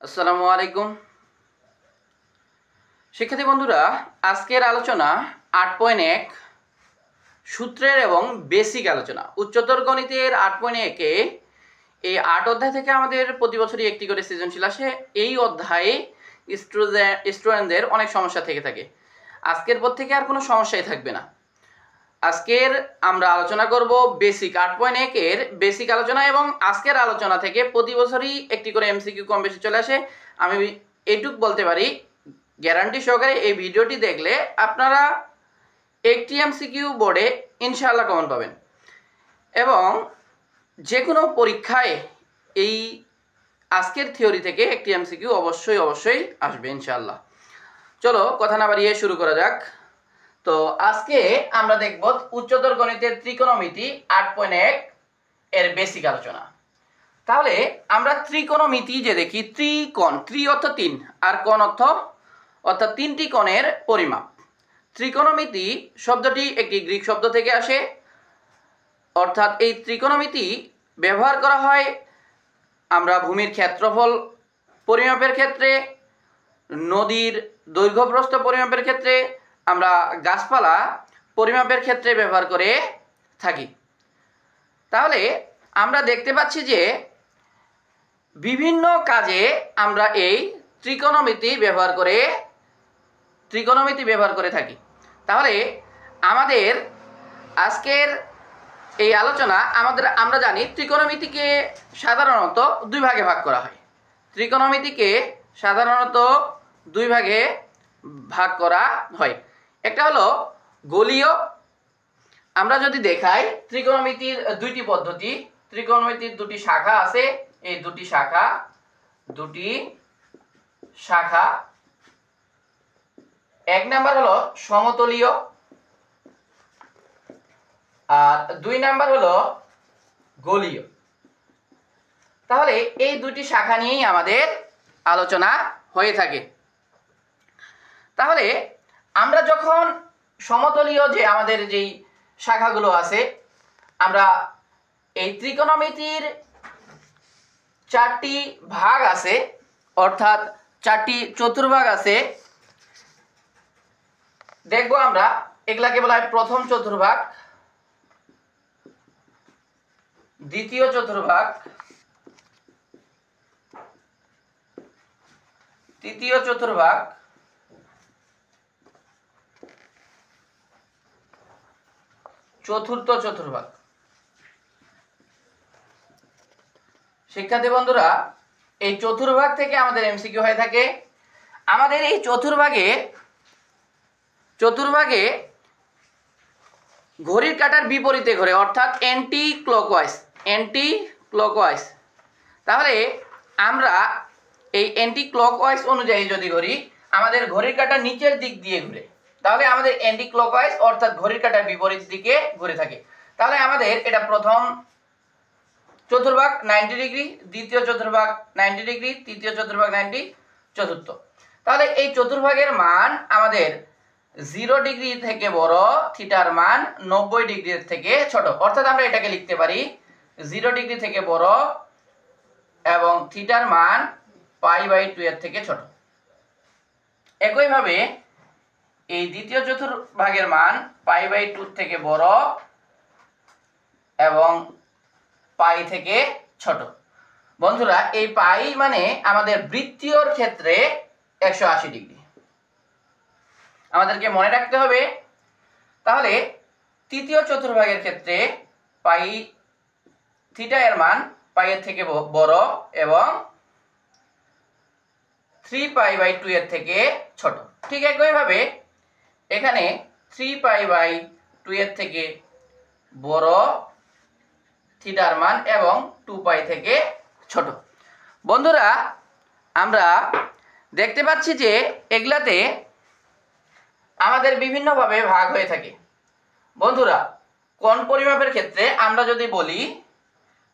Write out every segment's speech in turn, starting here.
আসসালামু আলাইকুম শিক্ষার্থী বন্ধুরা, আজকের আলোচনা 8.1 সূত্রের এবং বেসিক আলোচনা। উচ্চতর গণিতের 8.1-এ এই 8 অধ্যায় থেকে আমাদের প্রতি বছরই একটি করে সৃজনশীল আসে। এই অধ্যায়ে স্টুডেন্টদের অনেক সমস্যা থেকে থাকে। আজকের পর থেকে আর কোনো সমস্যাই থাকবে না। আজকের আমরা আলোচনা করব বেসিক 8.1-এর বেসিক আলোচনা, এবং আজকের আলোচনা থেকে প্রতি বছরই একটি করে এমসিকিউ কম বেশি চলে আসে। আমি এইটুক বলতে পারি গ্যারান্টি সহকারে, এই ভিডিওটি দেখলে আপনারা একটি এমসিকিউ বোর্ডে ইনশাআল্লাহ কমন পাবেন, এবং যে কোনো পরীক্ষায় এই আজকের থিওরি থেকে একটি এমসিকিউ অবশ্যই আসবে ইনশাআল্লাহ। চলো কথা না বাড়িয়ে শুরু করা যাক। তো আজকে আমরা দেখব উচ্চতর গণিতের ত্রিকোণমিতি 8.1 এর বেসিক আলোচনা। তাহলে আমরা ত্রিকোণমিতি যে দেখি, ত্রিকোণ, ত্রি অর্থ তিন, আর কোণ অর্থাৎ তিনটি কোণের পরিমাপ। ত্রিকোণমিতি শব্দটি একটি গ্রিক শব্দ থেকে আসে, অর্থাৎ এই ত্রিকোণমিতি ব্যবহার করা হয় আমরা ভূমির ক্ষেত্রফল পরিমাপের ক্ষেত্রে, নদীর দৈর্ঘ্য প্রস্থ পরিমাপের ক্ষেত্রে, আমরা গাছপালা পরিমাপের ক্ষেত্রে ব্যবহার করে থাকি। তাহলে আমরা দেখতে পাচ্ছি যে বিভিন্ন কাজে আমরা এই ত্রিকোণমিতি ব্যবহার করে থাকি। তাহলে আমাদের আজকের এই আলোচনা আমরা জানি ত্রিকোণমিতিকে সাধারণত দুই ভাগে ভাগ করা হয়। ত্রিকোণমিতিকে সাধারণত দুই ভাগে ভাগ করা হয়। একটা হলো গোলীয়। আমরা যদি দেখাই ত্রিকোণমিতির দুইটি পদ্ধতি, ত্রিকোণমিতির দুটি শাখা আছে। এই দুটি শাখা এক নাম্বার হলো সমতলীয়, আর দুই নাম্বার হলো গোলীয়। তাহলে এই দুটি শাখা নিয়েই আমাদের আলোচনা হয়ে থাকে। তাহলে আমরা যখন সমতলীয় যে আমাদের যেই শাখাগুলো আছে, আমরা এই ত্রিকোণমিতির চারটি ভাগ আছে, অর্থাৎ চারটি চতুর্ভাগ আছে। দেখব আমরা এগুলাকে বলা হয় প্রথম চতুর্ভাগ, দ্বিতীয় চতুর্ভাগ, তৃতীয় চতুর্ভাগ, চতুর্থ চতুর্ভাগ। শিক্ষার্থী বন্ধুরা, এই চতুর্ভাগ থেকে আমাদের এমসিকিউ হয়ে থাকে। আমাদের এই চতুর্ভাগে ঘড়ির কাঁটার বিপরীতে ঘোরে, অর্থাৎ অ্যান্টি ক্লকওয়াইজ। তাহলে আমরা এই অ্যান্টি ক্লকওয়াইজ অনুযায়ী যদি ঘড়ি, আমাদের ঘড়ির কাঁটা নিচের দিক দিয়ে ঘুরে, তাহলে আমাদের অ্যান্টি ক্লকওয়াইজ অর্থাৎ ঘড়ির কাঁটার বিপরীত দিকে ঘুরে থাকে। তাহলে আমাদের এটা প্রথম চতুর্ভাগ 90 ডিগ্রি, দ্বিতীয় চতুর্ভাগ 90 ডিগ্রি, তৃতীয় চতুর্ভাগ 90, চতুর্থ। তাহলে এই চতুর্ভাগের মান আমাদের 0 ডিগ্রি থেকে বড়, থিটার মান 90 ডিগ্রির থেকে ছোট। অর্থাৎ আমরা এটাকে লিখতে পারি 0 ডিগ্রি থেকে বড় এবং থিটার মান π/2 এর থেকে ছোট। একইভাবে এই দ্বিতীয় চতুর্ভাগের মান π/2 থেকে বড় এবং পাই থেকে ছোট। বন্ধুরা, এই পাই মানে আমাদের বৃত্তীয়র ক্ষেত্রে 180 ডিগ্রি, আমাদেরকে মনে রাখতে হবে। তাহলে তৃতীয় চতুর্ভাগের ক্ষেত্রে পাই থিটা এর মান পাই এর থেকে বড় এবং 3π/2 এর থেকে ছোট। ঠিক একইভাবে এখানে 3π/2 এর থেকে বড়, থিটার মান এবং 2π থেকে ছোট। বন্ধুরা, আমরা দেখতে পাচ্ছি যে এগুলাতে আমাদের বিভিন্নভাবে ভাগ হয়ে থাকে। বন্ধুরা, কোণ পরিমাপের ক্ষেত্রে আমরা যদি বলি,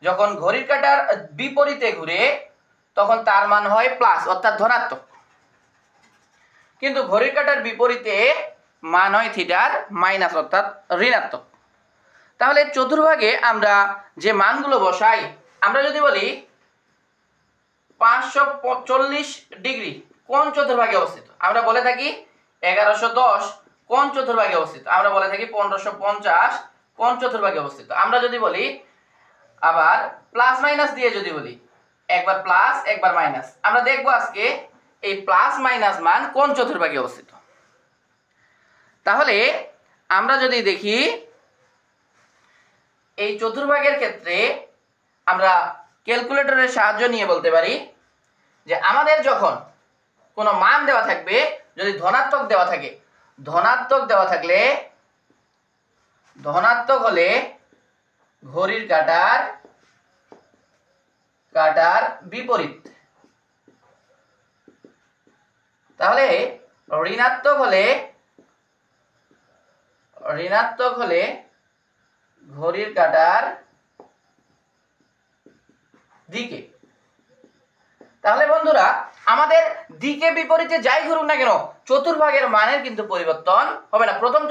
যখন ঘড়ির কাঁটার বিপরীতে ঘুরে তখন তার মান হয় প্লাস, অর্থাৎ ধনাত্মক, কিন্তু ঘড়ির কাঁটার বিপরীতে মান হয় থিটার মাইনাস, অর্থাৎ ঋণাত্মক। তাহলে চতুর্ভাগে আমরা যে মানগুলো বসাই, আমরা যদি বলি 540 ডিগ্রি কোন চতুর্ভাগে অবস্থিত? আমরা বলে থাকি 1110 কোন চতুর্ভাগে অবস্থিত? আমরা বলে থাকি 1550 কোন চতুর্ভাগে অবস্থিত? আমরা যদি বলি আবার প্লাস মাইনাস দিয়ে যদি বলি, একবার প্লাস একবার মাইনাস, আমরা দেখব আজকে এই প্লাস মাইনাস মান কোন চতুর্ভাগে অবস্থিত। তাহলে আমরা যদি দেখি এই চতুর্ভাগের ক্ষেত্রে আমরা ক্যালকুলেটরের সাহায্য নিয়ে বলতে পারি যে আমাদের যখন কোনো মান দেওয়া থাকবে, যদি ধনাত্মক দেওয়া থাকে, ধনাত্মক দেওয়া থাকলে ধনাত্মক হলে ঘড়ির কাঁটার বিপরীত, তাহলে ঋণাত্মক হলে ঘড়ির কাঁটার দিকে। তাহলে বন্ধুরা আমাদের দিকে বিপরীতে যাই ঘুরুক না কেন চতুর্ভাগের মানের কিন্তু পরিবর্তন হবে না, প্রথম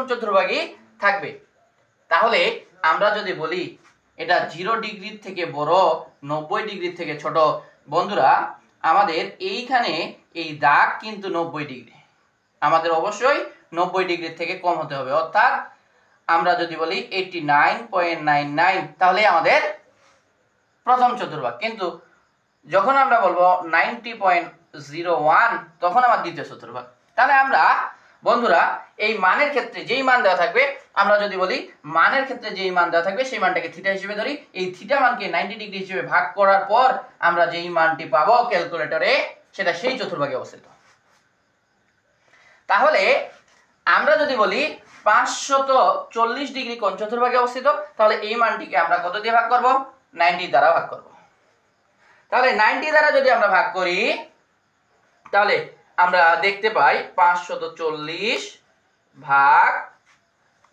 চতুর্ভাগই থাকবে। তাহলে আমরা যদি বলি এটা 0 ডিগ্রির থেকে বড়, 90 ডিগ্রির থেকে ছোট, বন্ধুরা আমাদের এইখানে এই দাগ কিন্তু 90 ডিগ্রি, আমাদের অবশ্যই 90 ডিগ্রির থেকে কম হতে হবে, অর্থাৎ আমরা যদি বলি 89.99 তাহলে আমাদের প্রথম চতুর্ভাগ। কিন্তু যখন আমরা বলবো 90.01 তখন আমার দ্বিতীয় চতুর্ভাগ। তাহলে আমরা বন্ধুরা এই মানের ক্ষেত্রে যেই মান দেওয়া থাকবে, আমরা যদি বলি মানের ক্ষেত্রে যেই মান দেওয়া থাকবে সেই মানটাকে থিটা হিসেবে ধরি, এই থিটা মানকে 90 ডিগ্রি হিসেবে ভাগ করার পর আমরা যেই মানটি পাবো ক্যালকুলেটরে সেটা সেই চতুর্ভাগে অবস্থিত। তাহলে আমরা যদি বলি 540 ডিগ্রি কোন চতুর্ভাগে অবস্থিত, তাহলে এই মানটিকে আমরা কত দিয়ে ভাগ করব? 90 দ্বারা ভাগ করব। তাহলে 90 দ্বারা যদি আমরা ভাগ করি তাহলে আমরা দেখতে পাই 540 ভাগ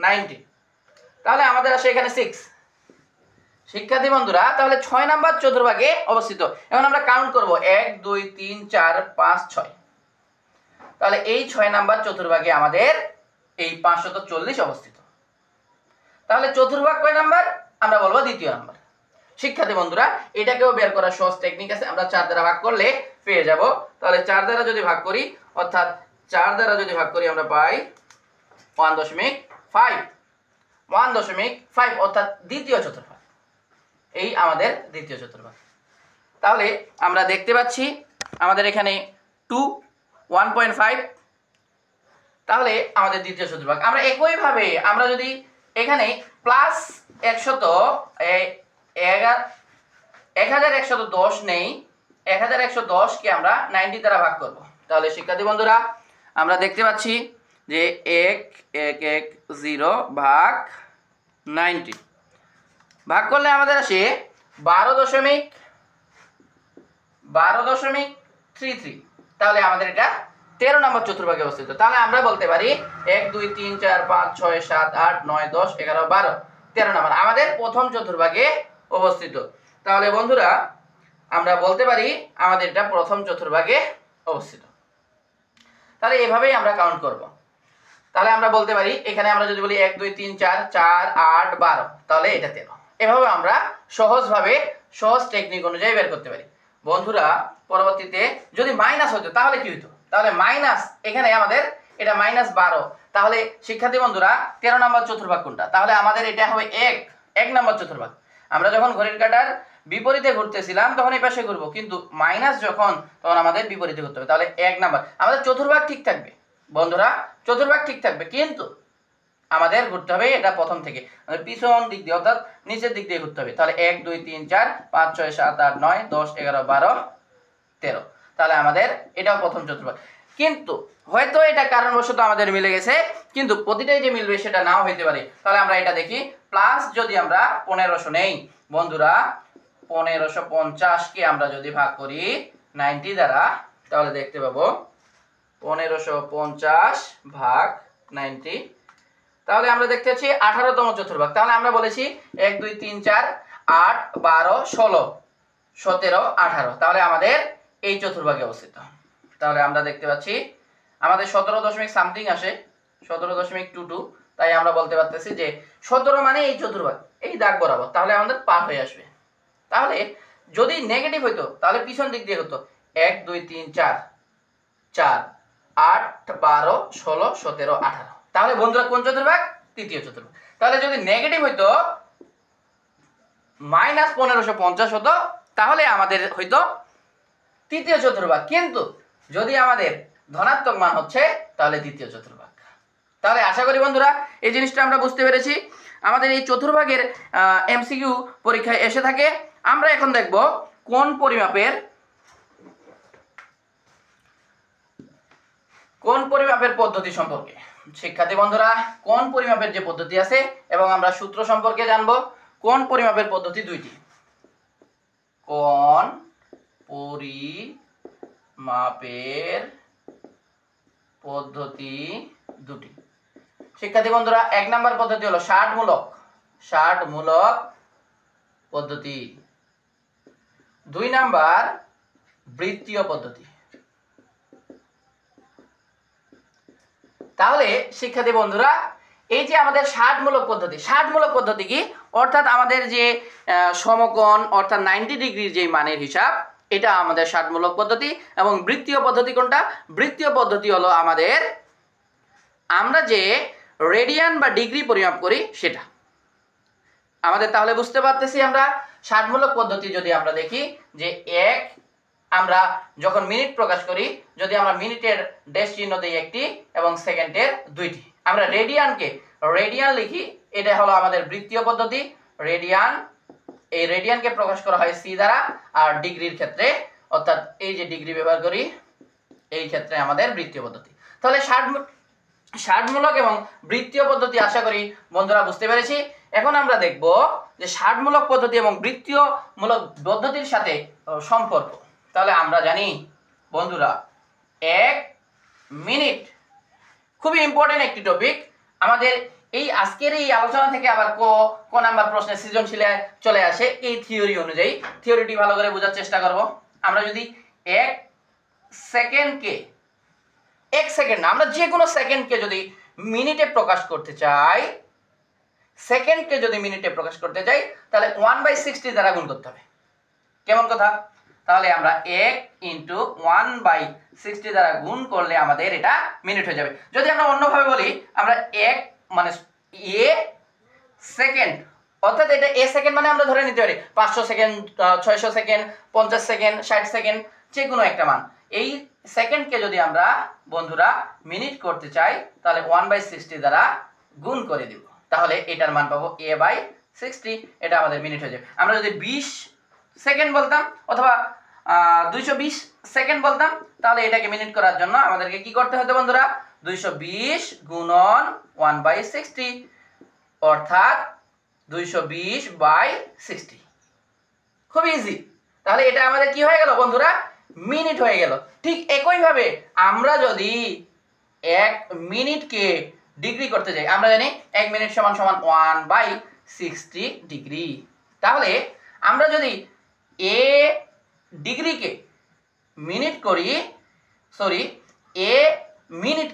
90, তাহলে আমাদের আসে এখানে 6। শিক্ষার্থী বন্ধুরা তাহলে 6 নাম্বার চতুর্ভাগে অবস্থিত। এখন আমরা কাউন্ট করব 1 2 3 4 5 6, তাহলে এই 6 নাম্বার চতুর্ভাগে আমাদের এই 540 অবস্থিত। তাহলে চতুর্ভাগ কয় নাম্বার? আমরা বলবো দ্বিতীয় নাম্বার। শিক্ষার্থী বন্ধুরা এটাকেও বের করার সহজ টেকনিক আছে, আমরা 4 দ্বারা ভাগ করলে পেয়ে যাব। তাহলে 4 দ্বারা যদি ভাগ করি, অর্থাৎ 4 দ্বারা যদি ভাগ করি আমরা পাই 1.5 অর্থাৎ দ্বিতীয় চতুর্ভাগ, এই আমাদের দ্বিতীয় চতুর্ভাগ। তাহলে আমরা দেখতে পাচ্ছি আমাদের এখানে 2 1.5, তাহলে আমাদের দ্বিতীয় চতুর্ভাগ। আমরা একইভাবে আমরা যদি এখানে প্লাস 1110 নেই, 1110 কে আমরা 90 দ্বারা ভাগ করব। তাহলে শিক্ষার্থী বন্ধুরা আমরা দেখতে পাচ্ছি যে 110 ভাগ 90 ভাগ করলে আমাদের আসে 12.33, তাহলে আমাদের এটা 13 নম্বর চতুর্ভাগে অবস্থিত। তাহলে আমরা বলতে পারি 1 2 3 4 5 6 7 8 9 10 11 12 13 নম্বর আমাদের প্রথম চতুর্ভাগে অবস্থিত। তাহলে বন্ধুরা আমরা বলতে পারি আমাদের এটা প্রথম চতুর্ভাগে অবস্থিত। তাহলে এভাবেই আমরা কাউন্ট করব। তাহলে আমরা বলতে পারি এখানে আমরা যদি বলি 1 2 3 4 4 8 12 তাহলে এটা 13। এভাবে আমরা সহজ টেকনিক অনুযায়ী বের করতে পারি। বন্ধুরা পরবর্তীতে যদি মাইনাস হতো তাহলে কি হতো? তাহলে মাইনাস এখানে আমাদের এটা -12, তাহলে শিক্ষার্থী বন্ধুরা 13 নম্বর চতুর্ভাগ কোনটা? তাহলে আমাদের এটা হবে 1 নম্বর চতুর্ভাগ। আমরা যখন ঘড়ির কাঁটার বিপরীতে ঘুরতেছিলাম তখন এই পাশে ঘুরবো, কিন্তু মাইনাস যখন তখন আমাদের বিপরীতে ঘুরতে হবে। তাহলে 1 নাম্বার আমাদের চতুর্ভাগ ঠিক থাকবে বন্ধুরা, চতুর্ভাগ ঠিক থাকবে, কিন্তু আমাদের ঘুরতে হবে এটা প্রথম থেকে, আমাদের পিছন দিক দিয়ে অর্থাৎ নিচের দিক দিয়ে ঘুরতে হবে। তাহলে 1 2 3 4 5 6 7 8 9 10 11 12 13, তাহলে আমাদের এটাও প্রথম চতুর্ভাগ। কিন্তু হয়তো এটা কারণবশত আমাদের মিলে গেছে, কিন্তু প্রতিটাই যে মিলবে সেটা নাও হইতে পারে। তাহলে আমরা এটা দেখি, প্লাস যদি আমরা 1500 নেই বন্ধুরা, 1550 কে আমরা যদি ভাগ করি 90 দ্বারা তাহলে দেখতে পাবো 1550 ভাগ 90, তাহলে আমরা দেখতে পাচ্ছি 18তম চতুর্ভাগ। তাহলে আমরা বলেছি 1 2 3 4 8 12 16 17 18, তাহলে আমাদের এই চতুর্ভাগে অবস্থিত। তাহলে আমরা দেখতে পাচ্ছি আমাদের 17 দশমিক সামথিং আসে, 17.22, তাই আমরা বলতে পারতেছি যে 17 মানে এই চতুর্ভাগ, এই দাগ বরাবর, তাহলে আমাদের পার হয়ে আসবে। তাহলে যদি নেগেটিভ হইতো তাহলে পিছন দিক দিয়ে হতো 1 2 3 4 4 8 12 16 17 18। তাহলে বন্ধুরা কোন চতুর্ভাগ? তৃতীয় চতুর্ভাগ। তাহলে যদি নেগেটিভ হইতো -1550 হতো তাহলে আমাদের হইতো তৃতীয় চতুর্ভাগ, কিন্তু যদি আমাদের ধনাত্মক মান হচ্ছে তাহলে দ্বিতীয় চতুর্ভাগ। তাহলে আশা করি বন্ধুরা এই জিনিসটা আমরা বুঝতে পেরেছি। আমাদের এই চতুর্ভাগের এমসিকিউ পরীক্ষায় এসে থাকে। আমরা এখন দেখব কোন পরিমাপের পদ্ধতি সম্পর্কে। শিক্ষার্থী বন্ধুরা, কোন পরিমাপের যে পদ্ধতি আছে এবং আমরা সূত্র সম্পর্কে জানবো। কোন পরিমাপের পদ্ধতি দুইটি, কোন পরিমাপের পদ্ধতি দুটি। শিক্ষার্থী বন্ধুরা, 1 নম্বর পদ্ধতি হলো ষাটমূলক পদ্ধতি। 2 নাম্বার বৃত্তীয় পদ্ধতি। তাহলে শিক্ষার্থী বন্ধুরা, এই যে আমাদের ষাটমূলক পদ্ধতি কি? অর্থাৎ আমাদের যে সমকোণ অর্থাৎ 90 ডিগ্রির যে মানের হিসাব, এটা আমাদের ষাটমূলক পদ্ধতি। এবং বৃত্তীয় পদ্ধতি কোনটা? বৃত্তীয় পদ্ধতি হলো আমরা যে রেডিয়ান বা ডিগ্রি পরিমাপ করি সেটা। আমাদের তাহলে বুঝতে পারতেছি আমরা ষাটমূলক পদ্ধতি যদি আমরা দেখি যে আমরা যখন মিনিট প্রকাশ করি, যদি আমরা মিনিটের ড্যাশ চিহ্ন দিই একটি এবং সেকেন্ডের দুইটি, আমরা রেডিয়ান লিখি, এটা হলো আমাদের বৃত্তীয় পদ্ধতি। এই রেডিয়ানকে প্রকাশ করা হয় সি দ্বারা, আর ডিগ্রির ক্ষেত্রে অর্থাৎ এই যে ডিগ্রি ব্যবহার করি এই ক্ষেত্রে আমাদের বৃত্তীয় পদ্ধতি। তাহলে ষাটমূলক এবং বৃত্তীয় পদ্ধতি আশা করি বন্ধুরা বুঝতে পেরেছি। এখন আমরা দেখব যে ষাটমূলক পদ্ধতি এবং বৃত্তীয়মূলক পদ্ধতির সাথে সম্পর্ক। তাহলে আমরা জানি বন্ধুরা 1 মিনিট খুবই ইম্পর্টেন্ট একটি টপিক। আমাদের এই আজকের এই আলোচনা থেকে আবার ক নাম্বার প্রশ্নের সৃজনশীলে চলে আসে এই থিওরি অনুযায়ী। থিওরিটি ভালো করে বোঝার চেষ্টা করব। আমরা যদি 1 সেকেন্ডকে আমরা যে কোনো সেকেন্ডকে যদি মিনিটে প্রকাশ করতে চাই, তাহলে 1/60 দ্বারা গুণ করতে হবে। কেমন কথা? তাহলে আমরা 1 × 1/60 দ্বারা গুণ করলে আমাদের এটা মিনিট হয়ে যাবে। যদি আমরা অন্যভাবে বলি, আমরা 1 মানে এ সেকেন্ড, অর্থাৎ এটা এ সেকেন্ড মানে আমরা ধরে নিতে পারি 500 সেকেন্ড, 600 সেকেন্ড, 50 সেকেন্ড, 60 সেকেন্ড, যে কোনো একটা মান। এই সেকেন্ডকে যদি আমরা বন্ধুরা মিনিট করতে চাই তাহলে 1/60 দ্বারা গুণ করে দিব, তাহলে এটার মান পাবো a/60, এটা আমাদের মিনিট হয়ে যাবে। আমরা যদি 20 সেকেন্ড বলতাম অথবা 220 সেকেন্ড বলতাম, তাহলে এটাকে মিনিট করার জন্য আমাদেরকে কি করতে হতো বন্ধুরা? 220 গুণন 1/60, অর্থাৎ 220/60। খুব ইজি। তাহলে এটা আমাদের কি হয়ে গেল বন্ধুরা? মিনিট হয়ে গেল। ঠিক একইভাবে আমরা যদি 1 মিনিটকে ডিগ্রি করতে যাই, আমরা জানি 1 মিনিট সমান 1/60 ডিগ্রি। তাহলে আমরা যদি এ ডিগ্রিকে মিনিট করি, এ মিনিট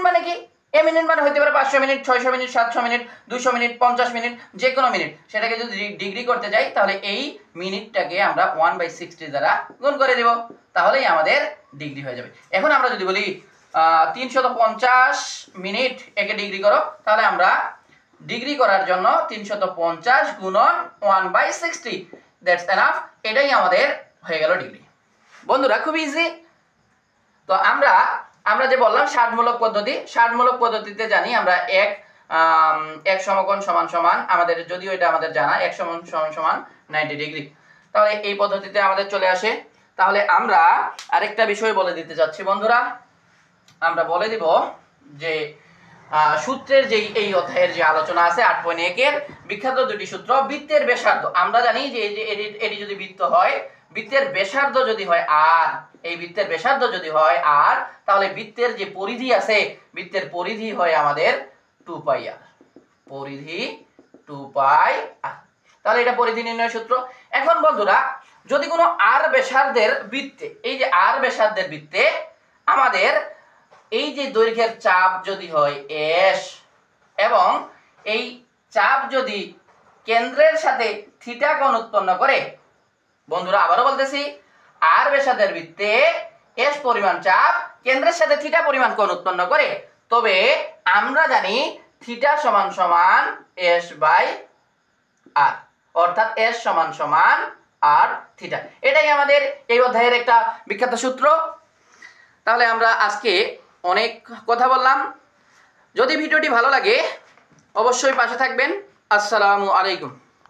মানে কি? এ মিনিট মানে হতে পারে 500 minute, 600 minute, 700 minute, 200 minute, 50 minute, যে কোনো মিনিট। সেটাকে যদি ডিগ্রি করতে যাই তাহলে এই মিনিটটাকে আমরা 1/60 দ্বারা গুণ করে দেব, তাহলেই আমাদের ডিগ্রি হয়ে যাবে। এখন আমরা যদি বলি 350 মিনিট একে ডিগ্রি করো, তাহলে আমরা ডিগ্রি করার জন্য 350 গুণন 1/60, দ্যাটস এনাফ। এটাই আমাদের হয়ে গেল ডিগ্রি। বন্ধুরা খুব ইজি। তো আমরা যে বললাম ষাটমূলক পদ্ধতিতে জানি আমরা এক সমকোণ সমান আমাদের, যদিও এটা আমাদের জানা, এক সমান 90 ডিগ্রি। তাহলে এই পদ্ধতিতে আমাদের চলে আসে। তাহলে আমরা আরেকটা বিষয় বলে দিতে যাচ্ছি বন্ধুরা। আমরা বলে দিব যে সূত্রের যে এই অধ্যায়ের যে আলোচনা আছে 8.1 এর বিখ্যাত দুটি সূত্র। বৃত্তের ব্যাসার্ধ, আমরা জানি যে এটি যদি বৃত্ত হয়, বৃত্তের ব্যাসার্ধ যদি হয় আর, এই বৃত্তের ব্যাসার্ধ যদি হয় আর, তাহলে বৃত্তের যে পরিধি আছে, বৃত্তের পরিধি হয় আমাদের 2πr, পরিধি 2πr। তাহলে এটা পরিধি নির্ণয় সূত্র। এখন বন্ধুরা যদি কোনো আর ব্যাসার্ধের বৃত্তে, এই যে আর ব্যাসার্ধের বৃত্তে আমাদের এই যে দৈর্ঘ্যের চাপ যদি হয় s, এবং এই চাপ যদি কেন্দ্রের সাথে থিটা কোণ উৎপন্ন করে, বন্ধুরা আবারও বলতেছি, আর ব্যাসার্ধের বৃত্তে এস পরিমাণ চাপ কেন্দ্রের সাথে থিটা পরিমাণ কোণ উৎপন্ন করে। তবে আমরা জানি থিটা সমান সমান এস বাই আর, অর্থাৎ এস সমান সমান আর থিটা। এটাই আমাদের এই অধ্যায়ের একটা বিখ্যাত সূত্র। তাহলে আমরা আজকে অনেক কথা বললাম। যদি ভিডিওটি ভালো লাগে অবশ্যই পাশে থাকবেন। আসসালামু আলাইকুম।